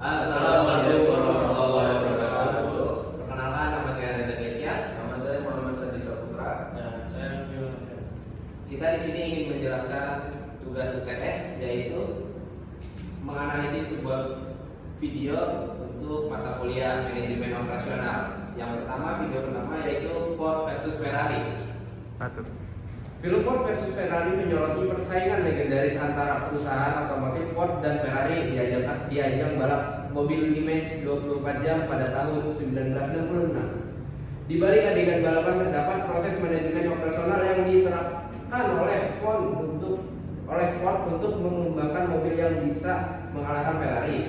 Assalamualaikum warahmatullahi wabarakatuh. Perkenalkan, nama saya Reza Gesian. Nama saya Muhammad Sandi Saputra. Dan saya Kita di sini ingin menjelaskan tugas UTS, yaitu menganalisis sebuah video untuk mata kuliah manajemen operasional. Yang pertama, video pertama yaitu Ford versus Ferrari. Film Ford versus Ferrari menyoroti persaingan legendaris antara perusahaan otomotif Ford dan Ferrari di ajang balap mobil Le Mans 24 jam pada tahun 1966. Di balik adegan balapan terdapat proses manajemen operasional yang diterapkan oleh Ford untuk mengembangkan mobil yang bisa mengalahkan Ferrari.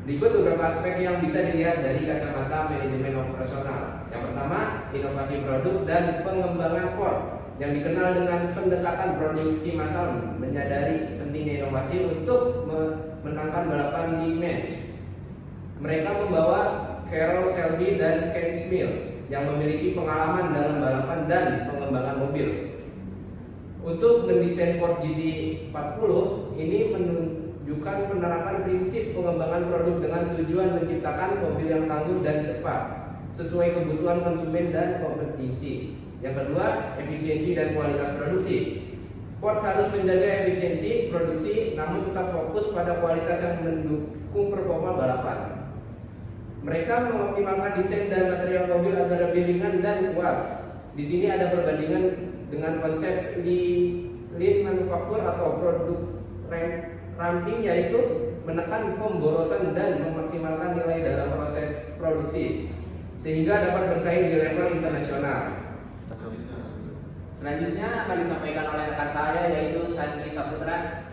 Berikut beberapa aspek yang bisa dilihat dari kacamata manajemen operasional. Yang pertama, inovasi produk dan pengembangan Ford yang dikenal dengan pendekatan produksi massal menyadari pentingnya inovasi untuk memenangkan balapan di Le Mans. Mereka membawa Carroll Shelby dan Ken Mills yang memiliki pengalaman dalam balapan dan pengembangan mobil. Untuk mendesain Ford GT40 ini menunjukkan penerapan prinsip pengembangan produk dengan tujuan menciptakan mobil yang tangguh dan cepat sesuai kebutuhan konsumen dan kompetisi. Yang kedua, efisiensi dan kualitas produksi. Ford harus menjaga efisiensi produksi namun tetap fokus pada kualitas yang mendukung performa balapan. Mereka mengoptimalkan desain dan material mobil agar lebih ringan dan kuat. Di sini ada perbandingan dengan konsep lean manufacture atau produk ramping, yaitu menekan pemborosan dan memaksimalkan nilai dalam proses produksi sehingga dapat bersaing di level internasional. Selanjutnya akan disampaikan oleh rekan saya yaitu Sandi Saputra.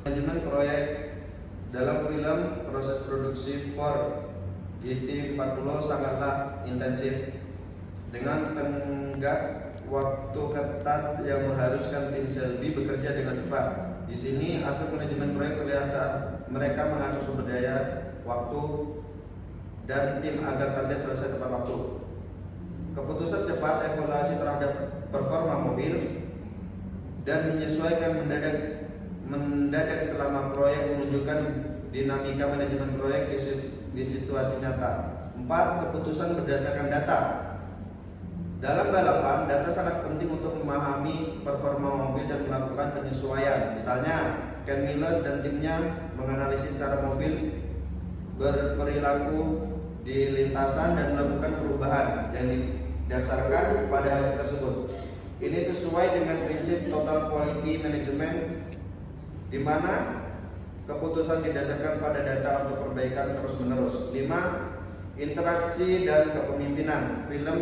Manajemen proyek dalam film proses produksi Ford GT40 sangatlah intensif dengan tenggat waktu ketat yang mengharuskan tim Shelby bekerja dengan cepat. Di sini aspek manajemen proyek terlihat saat mereka mengatur sumber daya, waktu, dan tim agar target selesai tepat waktu. Keputusan cepat, evaluasi terhadap performa mobil, dan menyesuaikan mendadak selama proyek menunjukkan dinamika manajemen proyek di situasi nyata. 4. Keputusan berdasarkan data. Dalam balapan, data sangat penting untuk memahami performa mobil dan melakukan penyesuaian. Misalnya, Ken Mills dan timnya menganalisis cara mobil berperilaku di lintasan dan melakukan perubahan yang didasarkan pada hasil tersebut. Ini sesuai dengan prinsip total quality management, di mana keputusan didasarkan pada data untuk perbaikan terus-menerus. 5. Interaksi dan kepemimpinan. Film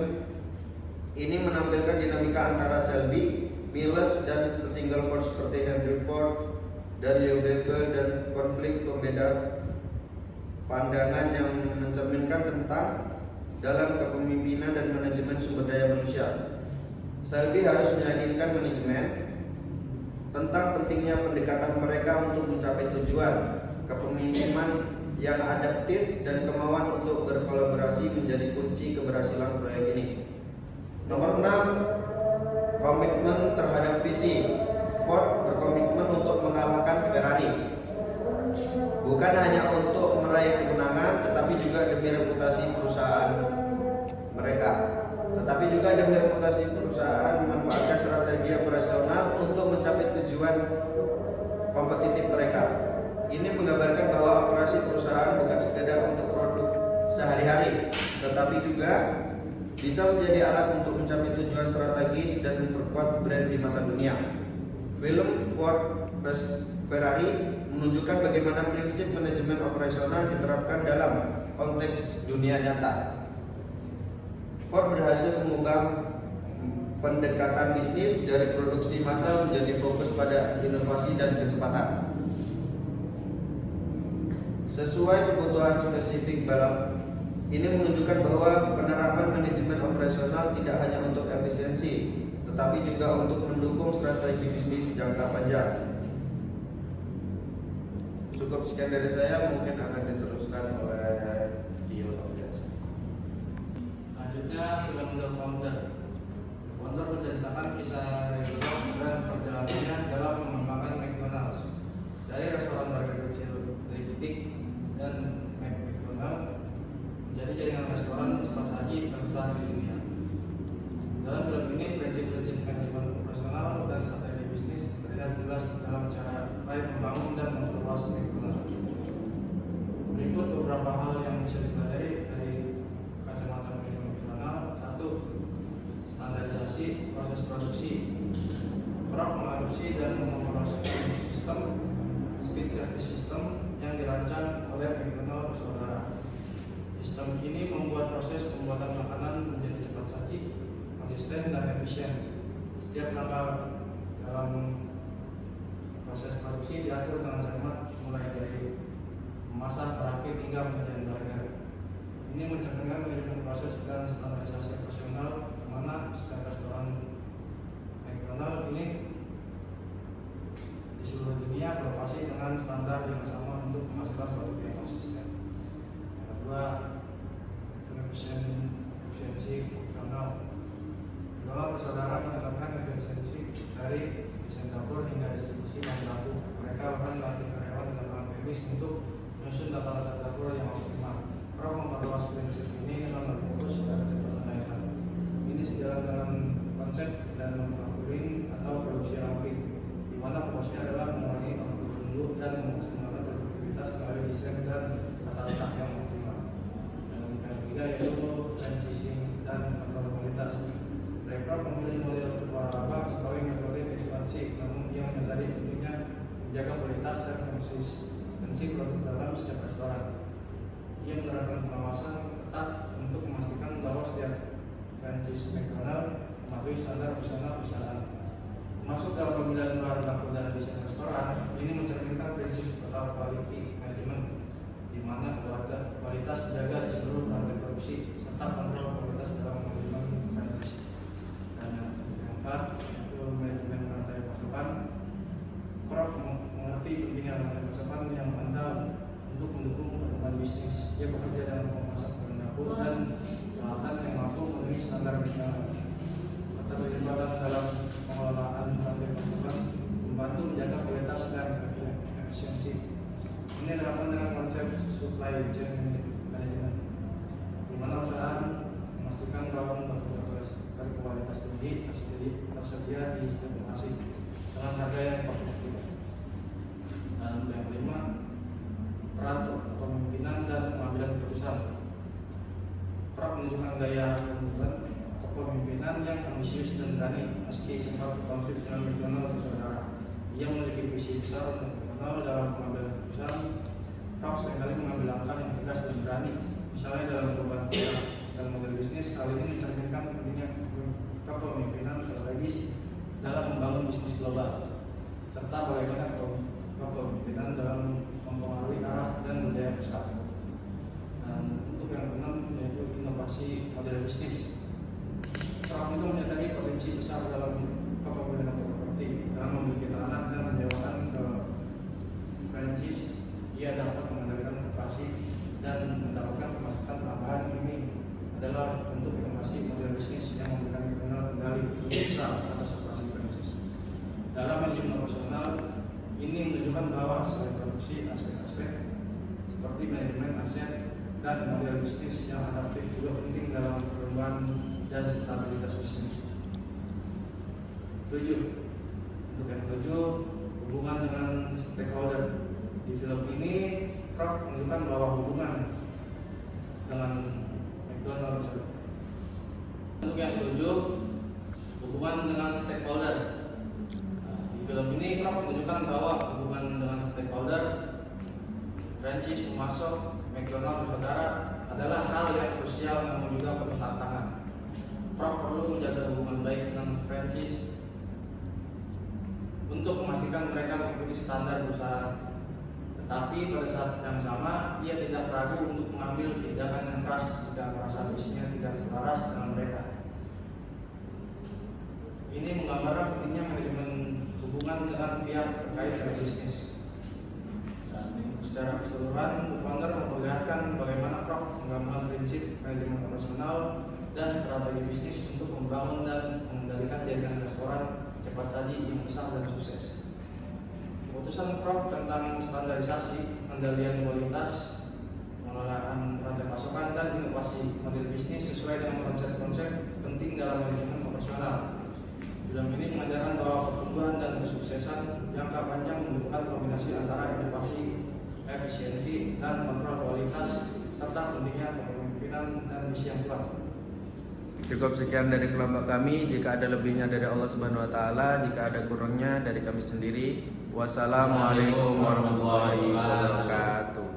ini menampilkan dinamika antara Shelby, Mills, dan tertinggal Ford seperti Henry Ford dan Leo Baeber, dan konflik pembeda pandangan yang mencerminkan tentang dalam kepemimpinan dan manajemen sumber daya manusia. Shelby harus meyakinkan manajemen tentang pentingnya pendekatan mereka untuk mencapai tujuan. Kepemimpinan yang adaptif dan kemauan untuk berkolaborasi menjadi kunci keberhasilan proyek ini. Nomor 6, komitmen terhadap visi. Ford berkomitmen untuk mengalahkan Ferrari, bukan hanya untuk meraih kemenangan, tetapi juga demi reputasi perusahaan mereka. Perusahaan memanfaatkan strategi operasional untuk mencapai tujuan kompetitif mereka. Ini menggambarkan bahwa operasi perusahaan bukan sekedar untuk produk sehari-hari, tetapi juga bisa menjadi alat untuk mencapai tujuan strategis dan memperkuat brand di mata dunia. Film Ford vs Ferrari menunjukkan bagaimana prinsip manajemen operasional diterapkan dalam konteks dunia nyata. Ford berhasil mengubah pendekatan bisnis dari produksi massal menjadi fokus pada inovasi dan kecepatan. Sesuai kebutuhan spesifik balap, ini menunjukkan bahwa penerapan manajemen operasional tidak hanya untuk efisiensi, tetapi juga untuk mendukung strategi bisnis jangka panjang. Cukup sekian dari saya, mungkin akan diteruskan oleh Dio Tobias. Selanjutnya film The Founder. The Founder menceritakan kisah Ray Kroc dan perjalanannya dalam mengembangkan McDonald's dari restoran burger kecil dari butik dan saji terbesar di dunia. Dalam film ini, prinsip-prinsip manajemen operasional dan strategi bisnis terlihat jelas dalam cara baik membangun dan memperluas McDonald. Berikut beberapa hal yang bisa dipelajari dari kacamata manajemen operasional. 1. Standarisasi proses produksi. Prok mengadopsi dan mengoperasikan sistem speed service system yang dirancang oleh McDonald Saudara. Sistem ini membuat proses pembuatan makanan menjadi cepat saji, konsisten dan efisien. Setiap langkah dalam proses produksi diatur dengan cermat, mulai dari memasak, merakit hingga penyajian harga. Ini mencerminkan manajemen proses dan standarisasi operasional, mana setiap restoran McDonald ini di seluruh dunia beroperasi dengan standar yang sama untuk menghasilkan produk yang konsisten. Yang kedua, efisiensi operasional. McDonald Bersaudara menetapkan efisiensi dari desain dapur hingga distribusi bahan baku. Mereka akan melatih karyawan di lapangan teknis untuk menyusun tata-tata dapur yang optimal. Prok memperluas prinsip ini dengan berfokus pada kecepatan layanan. Ini sejalan dengan konsep dan manufacturing atau produksi rapi, di mana fokusnya adalah mengurangi waktu tunggu dan memaksimalkan produktivitas melalui desain dan tata letak yang optimal. Dan yang ketiga yaitu franchising dan kontrol kualitas. Prok memilih model waralaba sebagai metode ekspansi, namun ia menyadari pentingnya menjaga kualitas dan konsistensi produk dalam setiap restoran. Ia menerapkan pengawasan ketat untuk memastikan bahwa setiap franchise McDonald mematuhi standar operasional perusahaan. Masuk dalam pemilihan bahan baku dan desain restoran, ini mencerminkan prinsip total quality management, di mana kualitas dijaga di seluruh rantai produksi serta kontrol kualitas dalam manajemen franchise. Dan yang keempat, yaitu manajemen rantai pasokan. Prok mengerti pentingnya rantai pasokan yang andal untuk mendukung perkembangan bisnis. Ia bekerja dalam memasok bahan baku dan peralatan yang mampu memenuhi standar nasional. Keterlibatan dalam pengelolaan rantai pasokan membantu menjaga kualitas dan efisiensi. Ini dilakukan dengan konsep supply chain management, di mana usaha memastikan bahwa berkualitas tinggi tersedia di setiap lokasi dengan harga yang kompetitif. Dan yang kelima, peran kepemimpinan dan pengambilan keputusan. Prok menunjukkan gaya kepemimpinan yang ambisius dan berani, meski sempat konflik dengan McDonald Bersaudara. Ia memiliki visi besar untuk McDonald dalam pengambilan keputusan. Prok seringkali mengambil langkah yang tegas dan berani, misalnya dalam perubahan produk dan model bisnis. Hal ini mencerminkan pentingnya kepemimpinan strategis dalam membangun bisnis global, serta bagaimana kepemimpinan dalam mempengaruhi arah dan budaya perusahaan. Dan untuk yang keenam yaitu inovasi model bisnis. Prok itu menyadari potensi besar dalam kepemilikan properti dalam memiliki tanah dan menyewakan ke franchise. Ia dapat mengendalikan operasi dan mendapatkan pemasukan tambahan. Ini adalah bentuk inovasi model bisnis yang memberikan McDonald kendali besar atas operasi franchise. Dalam manajemen operasional, ini menunjukkan bahwa selain produksi, aspek-aspek seperti manajemen aset dan model bisnis yang adaptif juga penting dalam perubahan dan stabilitas bisnis. 7. Untuk yang 7, hubungan dengan stakeholder. Di film ini, Prok menunjukkan bahwa hubungan dengan McDonald. Untuk yang 7, hubungan dengan stakeholder. Di film ini, Prok menunjukkan bahwa hubungan dengan stakeholder, franchise, pemasok, McDonald Bersaudara adalah hal yang krusial namun juga penuh tantangan. Prok perlu menjaga hubungan baik dengan franchise untuk memastikan mereka mengikuti standar perusahaan. Tetapi pada saat yang sama, ia tidak ragu untuk mengambil tindakan yang keras jika merasa bisnisnya tidak selaras dengan mereka. Ini menggambarkan pentingnya manajemen hubungan dengan pihak terkait dengan bisnis. Dan secara keseluruhan, founder memperlihatkan bagaimana Prok menggabungkan prinsip manajemen operasional dan strategi bisnis untuk membangun dan mengendalikan jaringan restoran cepat saji yang besar dan sukses. Keputusan Prok tentang standarisasi, pengendalian kualitas, pengelolaan rantai pasokan dan inovasi inovasi model bisnis sesuai dengan konsep-konsep penting dalam manajemen operasional. Film ini mengajarkan bahwa pertumbuhan dan kesuksesan jangka panjang membutuhkan kombinasi antara inovasi, efisiensi, dan kontrol kualitas, serta pentingnya kepemimpinan dan misi yang kuat. Cukup sekian dari kelompok kami. Jika ada lebihnya dari Allah Subhanahu wa taala, jika ada kurangnya dari kami sendiri. Wassalamualaikum warahmatullahi wabarakatuh.